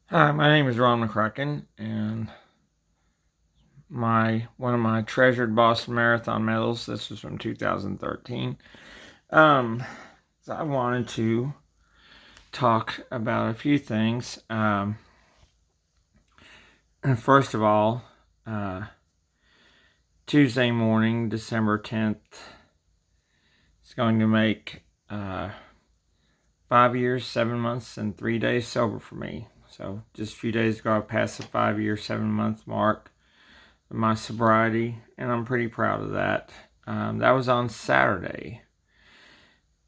Hi, my name is Ron McCracken, and one of my treasured Boston Marathon medals. This was from 2013. Um, so I wanted to talk about a few things. First of all, uh, Tuesday morning, December 10th, is going to make 5 years, 7 months, and 3 days sober for me. So just a few days ago, I passed the 5 year, 7 month mark my sobriety, and I'm pretty proud of that. That was on Saturday,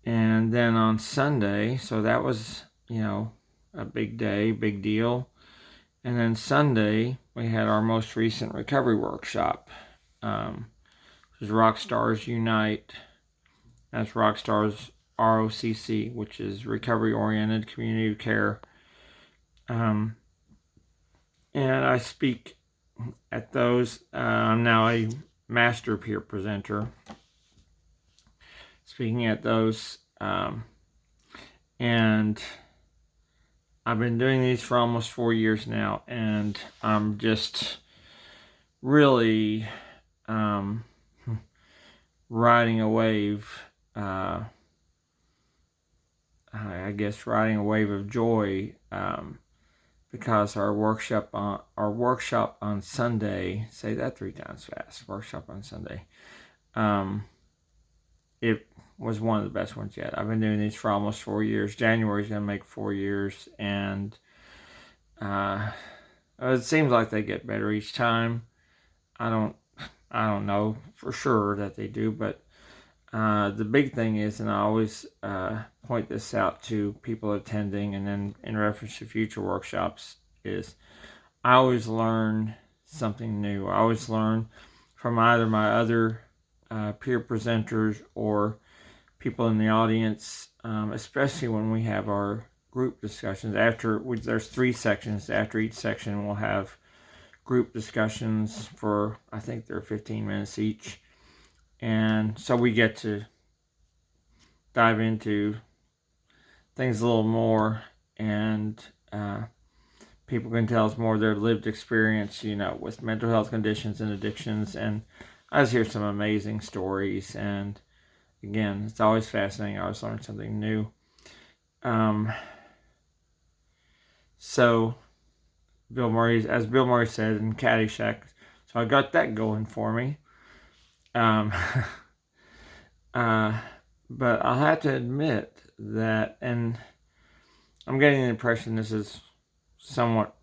and then on Sunday, so that was a big day, big deal. And then Sunday we had our most recent recovery workshop, which is Rockstars Unite. That's Rockstars ROCC, which is Recovery Oriented Community Care. And I speak at those. I'm now a master peer presenter, speaking at those. And I've been doing these for almost 4 years now, and I'm just really riding a wave. I guess riding a wave of joy, because our workshop on Sunday. Say that 3 times fast. Workshop on Sunday. It was one of the best ones yet. I've been doing these for almost 4 years. January's gonna make 4 years, and it seems like they get better each time. I don't know for sure that they do, but the big thing is, and I always point this out to people attending, and then in reference to future workshops, is I always learn something new. I always learn from either my other peer presenters or people in the audience, especially when we have our group discussions. There's 3 sections. After each section, we'll have group discussions for, I think they're 15 minutes each. And so we get to dive into things a little more, and people can tell us more of their lived experience, with mental health conditions and addictions. And I just hear some amazing stories. And again, it's always fascinating. I always learn something new. So as Bill Murray said in Caddyshack, so I got that going for me. But I'll have to admit that, and I'm getting the impression this is somewhat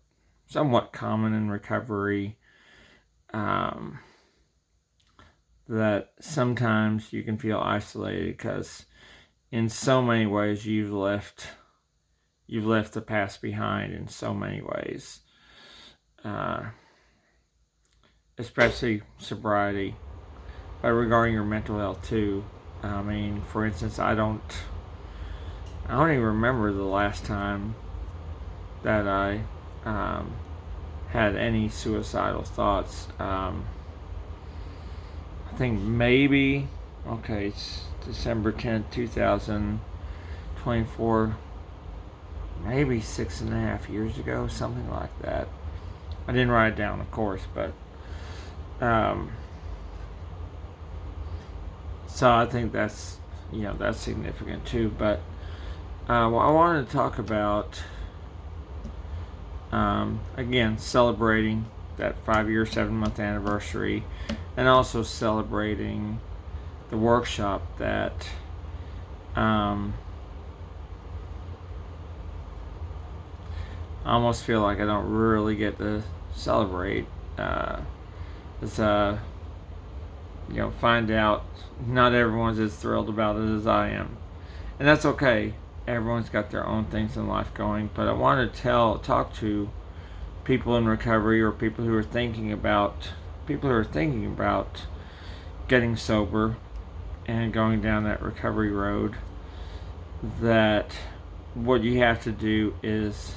common in recovery, that sometimes you can feel isolated because in so many ways you've left the past behind in so many ways, especially sobriety, but regarding your mental health too. I mean, for instance, I don't even remember the last time that I had any suicidal thoughts. I think maybe, it's December 10th, 2024, maybe 6.5 years ago, something like that. I didn't write it down, of course, but so I think that's significant too. But I wanted to talk about, again, celebrating that 5 year, 7 month anniversary, and also celebrating the workshop that I almost feel like I don't really get to celebrate. It's find out not everyone's as thrilled about it as I am, and that's okay. Everyone's got their own things in life going, but I want to talk to people in recovery, or people who are thinking about getting sober and going down that recovery road, that what you have to do is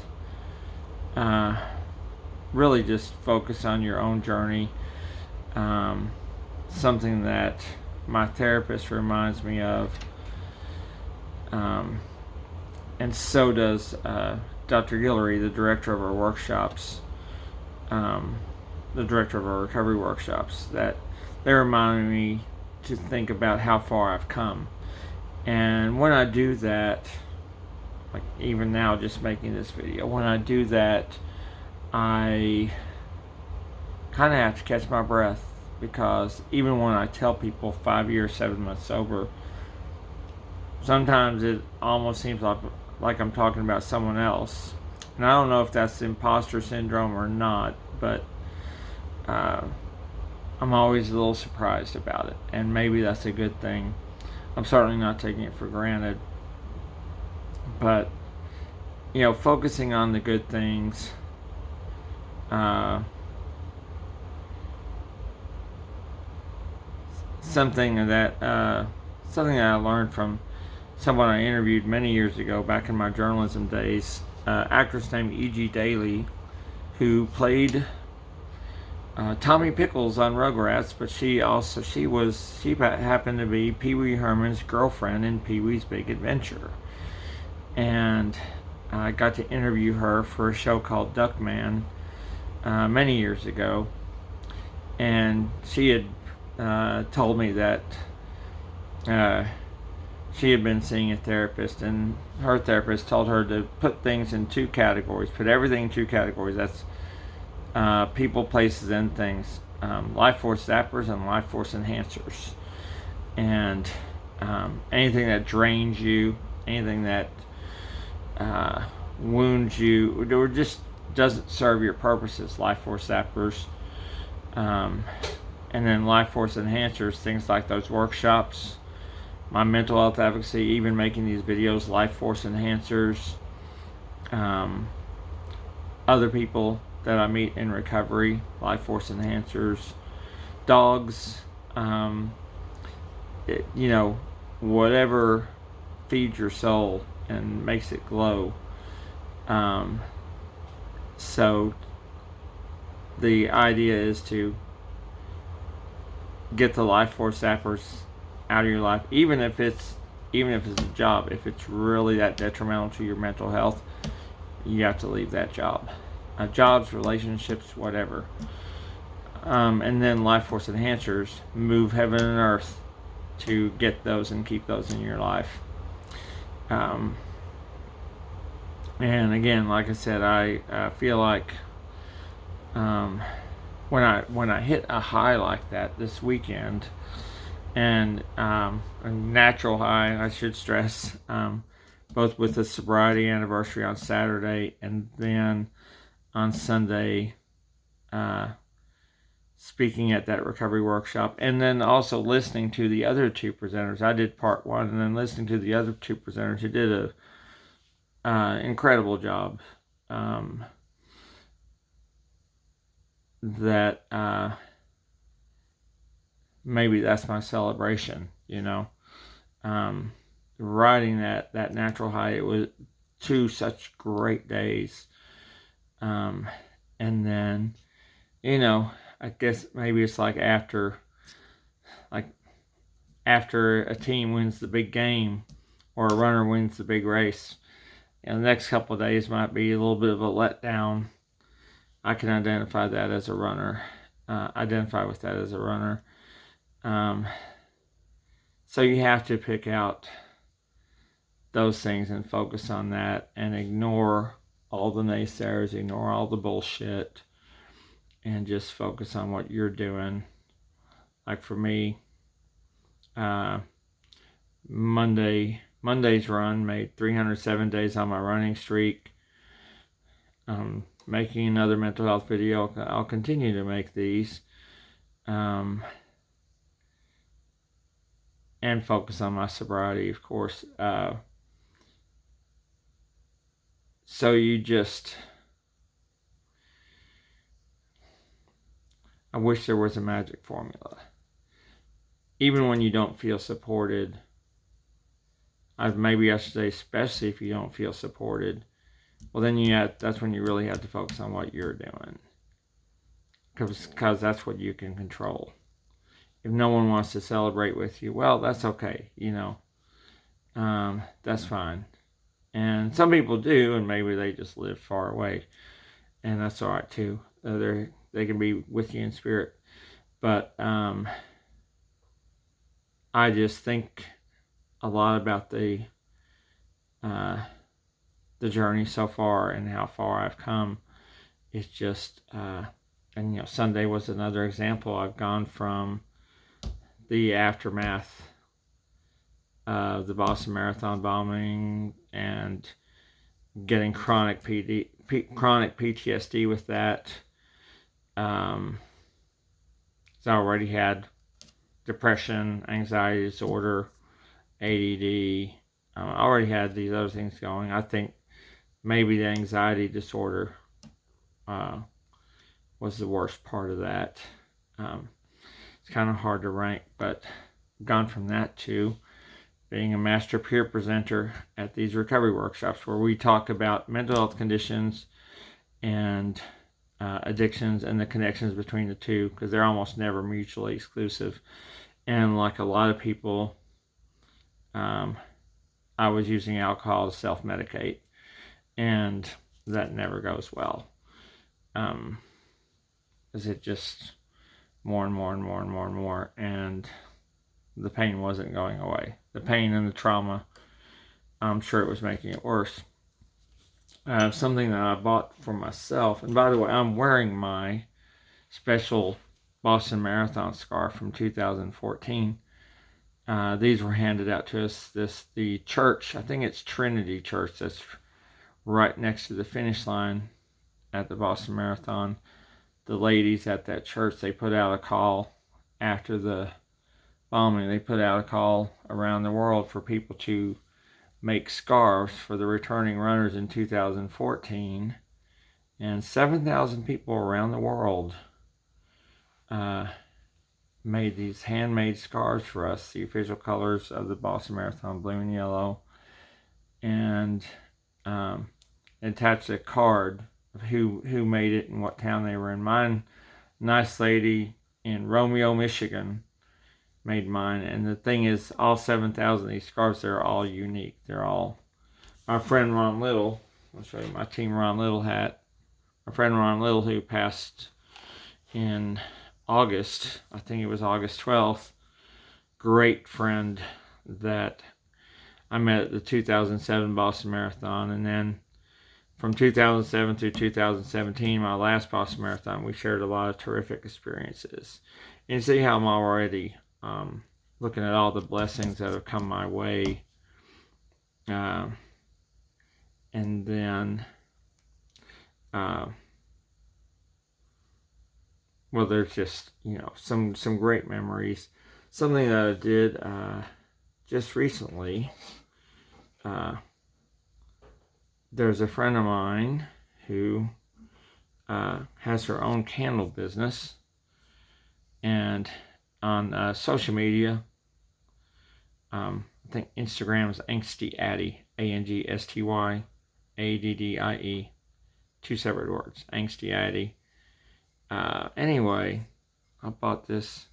really just focus on your own journey. Something that my therapist reminds me of, and so does Dr. Guillory, the director of our workshops, the director of our recovery workshops, that they reminded me to think about how far I've come. And when I do that, like even now just making this video, when I do that, I kind of have to catch my breath, because even when I tell people 5 years, 7 months sober, sometimes it almost seems like I'm talking about someone else. And I don't know if that's imposter syndrome or not, but I'm always a little surprised about it. And maybe that's a good thing. I'm certainly not taking it for granted. But, focusing on the good things, something that I learned from someone I interviewed many years ago, back in my journalism days, actress named E.G. Daily, who played Tommy Pickles on Rugrats, but she happened to be Pee Wee Herman's girlfriend in Pee Wee's Big Adventure. And I got to interview her for a show called Duckman many years ago. And she had told me that she had been seeing a therapist, and her therapist told her to put things in two categories, put everything in two categories. That's people, places, and things. Life Force zappers and Life Force enhancers. And anything that drains you, anything that wounds you, or just doesn't serve your purposes, Life Force zappers. And then Life Force enhancers, things like those workshops, my mental health advocacy, even making these videos, Life Force enhancers. Other people that I meet in recovery, Life Force enhancers. Dogs, whatever feeds your soul and makes it glow. So the idea is to get the Life Force zappers out of your life, even if it's a job. If it's really that detrimental to your mental health, you have to leave that job. Jobs, relationships, whatever. And then Life Force enhancers, move heaven and earth to get those and keep those in your life. And again, like I said, I feel like when I hit a high like that this weekend, and a natural high, I should stress, both with the sobriety anniversary on Saturday, and then on Sunday, speaking at that recovery workshop, and then also listening to the other two presenters. I did part one, and then listening to the other two presenters who did a incredible job. That maybe that's my celebration, riding that natural high. It was 2 such great days. And then, I guess maybe it's like after a team wins the big game, or a runner wins the big race, the next couple of days might be a little bit of a letdown. I can identify with that as a runner. So you have to pick out those things and focus on that, and ignore all the naysayers, ignore all the bullshit, and just focus on what you're doing. Like for me, Monday's run made 307 days on my running streak. Making another mental health video. I'll continue to make these. And focus on my sobriety, of course. So I wish there was a magic formula. Even when you don't feel supported, maybe I should say, especially if you don't feel supported, well, then that's when you really have to focus on what you're doing. Because that's what you can control. If no one wants to celebrate with you, well, that's okay, that's fine. And some people do, and maybe they just live far away, and that's all right too. They can be with you in spirit, but I just think a lot about the journey so far and how far I've come. It's just, and Sunday was another example. I've gone from the aftermath of the Boston Marathon bombing and getting chronic PTSD with that. So I already had depression, anxiety disorder, ADD. I already had these other things going. I think maybe the anxiety disorder was the worst part of that. It's kind of hard to rank, but gone from that to being a master peer presenter at these recovery workshops where we talk about mental health conditions and addictions and the connections between the two, because they're almost never mutually exclusive. And like a lot of people, I was using alcohol to self-medicate, and that never goes well. Because it just more and more and more and more and more, and the pain wasn't going away. The pain and the trauma, I'm sure it was making it worse. Something that I bought for myself, and by the way, I'm wearing my special Boston Marathon scarf from 2014. These were handed out to us. The church, I think it's Trinity Church, that's right next to the finish line at the Boston Marathon. The ladies at that church, they put out a call after the bombing. They put out a call around the world for people to make scarves for the returning runners in 2014, and 7,000 people around the world made these handmade scarves for us, the official colors of the Boston Marathon, blue and yellow, and attached a card of who made it and what town they were in. Mine, nice lady in Romeo, Michigan, made mine. And the thing is, all 7,000 of these scarves, they're all unique. They're all, my friend Ron Little, I'll show you my Team Ron Little hat. My friend Ron Little, who passed in August, I think it was August 12th, great friend that I met at the 2007 Boston Marathon. And then from 2007 through 2017, my last Boston Marathon, we shared a lot of terrific experiences. And you see how I'm already looking at all the blessings that have come my way. And then, well, there's just, some great memories. Something that I did just recently, there's a friend of mine who has her own candle business, and on social media, I think Instagram is Angsty Addie, ANGSTY ADDIE, two separate words, Angsty Addie. Anyway, I bought this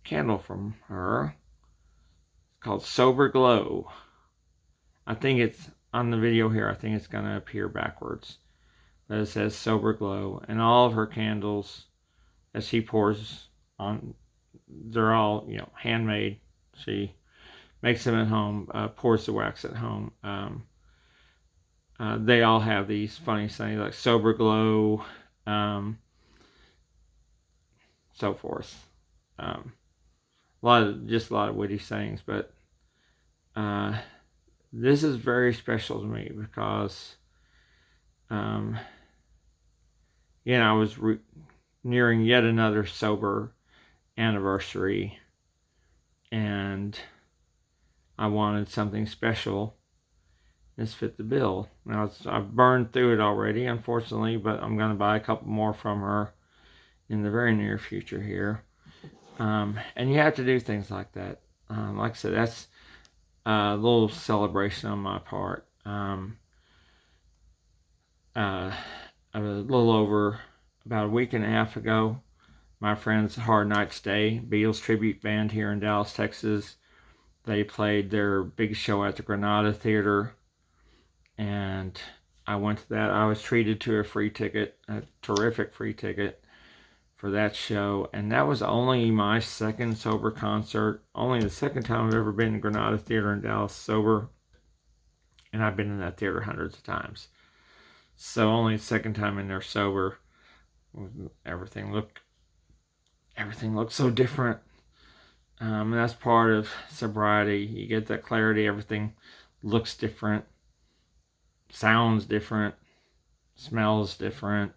candle from her. It's called Sober Glow. I think it's on the video here. I think it's going to appear backwards, but it says Sober Glow, and all of her candles, as she pours on, they're all handmade. She makes them at home, pours the wax at home. They all have these funny sayings like Sober Glow, so forth. A lot of witty sayings, but this is very special to me because I was nearing yet another sober anniversary, and I wanted something special. This fit the bill. Now I've burned through it already, unfortunately, but I'm going to buy a couple more from her in the very near future here. And you have to do things like that. Like I said, that's a little celebration on my part. A little over about a week and a half ago, my friends Hard Night Stay, Beatles tribute band here in Dallas, Texas, they played their big show at the Granada Theater, and I went to that. I was treated to a free ticket, a terrific free ticket for that show, and that was only my second sober concert. Only the second time I've ever been to Granada Theater in Dallas sober, and I've been in that theater hundreds of times. So only the second time in there sober. Everything looked so different. And that's part of sobriety. You get that clarity. Everything looks different, sounds different, smells different.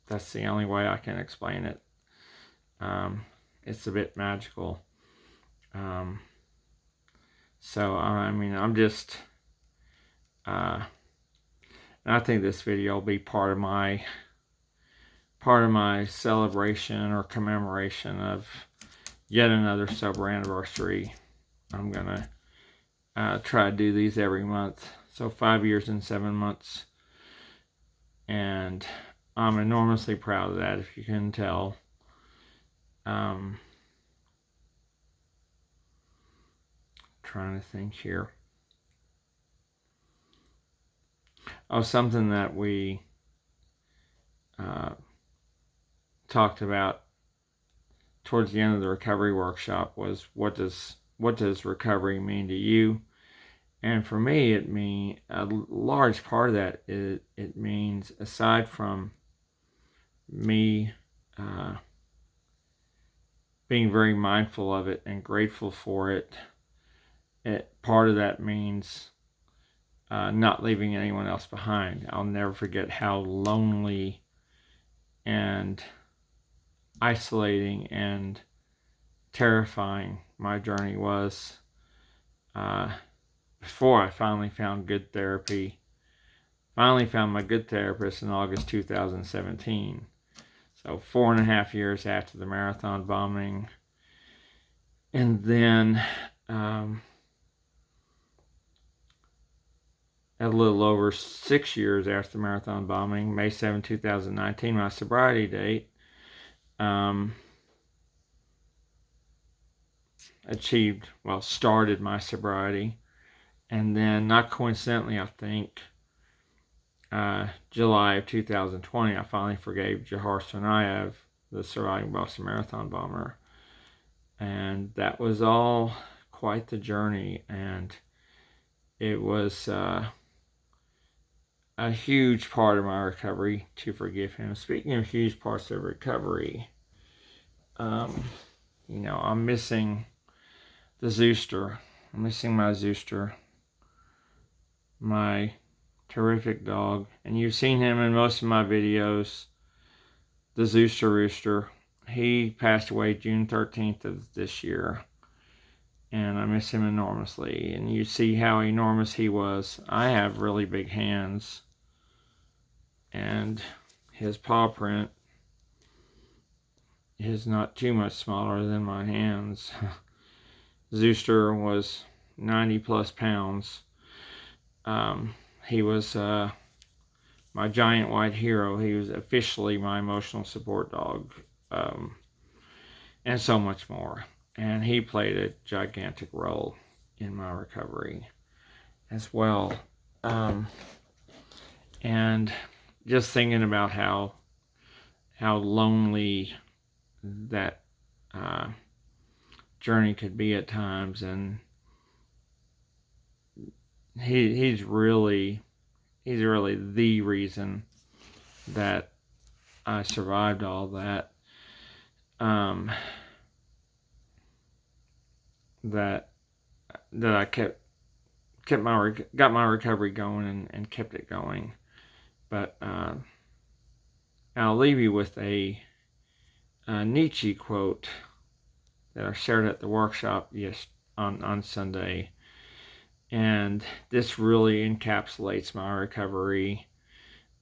That's the only way I can explain it. It's a bit magical. So I mean, I'm just, and I think this video will be part of my celebration or commemoration of yet another sober anniversary. I'm gonna try to do these every month. So 5 years and 7 months, and I'm enormously proud of that, if you can tell. Trying to think here. Oh, something that we talked about towards the end of the recovery workshop was what does recovery mean to you? And for me, a large part of that is it means, aside from me being very mindful of it and grateful for it, part of that means not leaving anyone else behind. I'll never forget how lonely and isolating and terrifying my journey was before I finally found good therapy. Finally found my good therapist in August 2017. So 4.5 years after the marathon bombing. And then a little over 6 years after the marathon bombing, May 7, 2019, my sobriety date, started my sobriety. And then, not coincidentally, I think, July of 2020, I finally forgave Jahar Tsarnaev, the surviving Boston Marathon bomber. And that was all quite the journey. And it was a huge part of my recovery to forgive him. Speaking of huge parts of recovery, I'm missing the Zooster. I'm missing my Zooster, my terrific dog. And you've seen him in most of my videos, the Zooster Rooster. He passed away June 13th of this year, and I miss him enormously. And you see how enormous he was. I have really big hands, and his paw print is not too much smaller than my hands. Zooster was 90 plus pounds. He was my giant white hero. He was officially my emotional support dog, and so much more. And he played a gigantic role in my recovery as well. And just thinking about how lonely that journey could be at times, and he's really the reason that I survived all that. That I got my recovery going and kept it going. But I'll leave you with a Nietzsche quote that I shared at the workshop on Sunday. And this really encapsulates my recovery,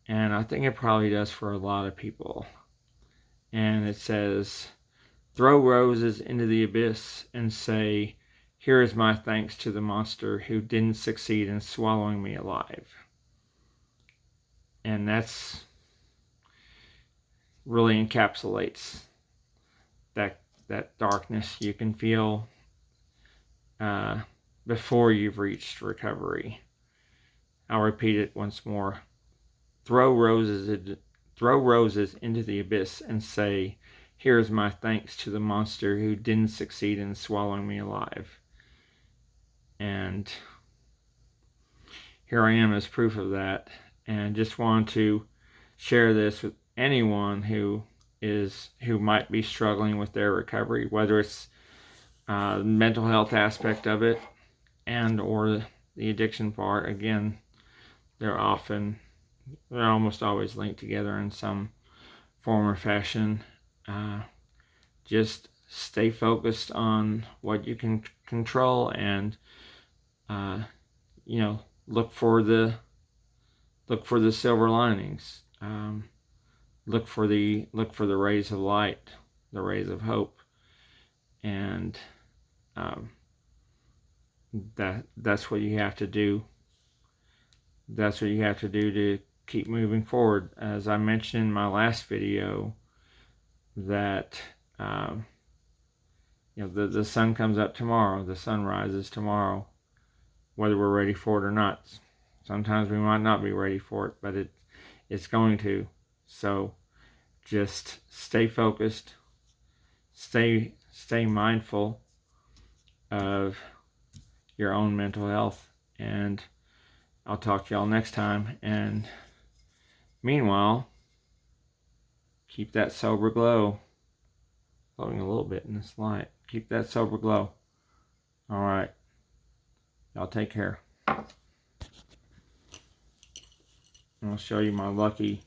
and I think it probably does for a lot of people. And it says, "Throw roses into the abyss and say, 'Here is my thanks to the monster who didn't succeed in swallowing me alive.'" And that's really encapsulates that darkness you can feel before you've reached recovery. I'll repeat it once more. Throw roses into the abyss and say, "Here is my thanks to the monster who didn't succeed in swallowing me alive." And here I am as proof of that. And just want to share this with anyone who might be struggling with their recovery, whether it's mental health aspect of it and or the addiction part. Again, they're almost always linked together in some form or fashion. Just stay focused on what you can control, and look for the silver linings. Look for the rays of light, the rays of hope, and that's what you have to do. That's what you have to do to keep moving forward. As I mentioned in my last video, that the sun comes up tomorrow, the sun rises tomorrow, whether we're ready for it or not. Sometimes we might not be ready for it, but it's going to. So just stay focused, stay mindful of your own mental health, and I'll talk to y'all next time. And meanwhile, keep that sober glow. Floating a little bit in this light. Keep that sober glow. All right. Y'all take care. And I'll show you my lucky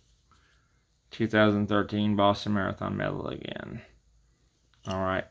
2013 Boston Marathon medal again. All right.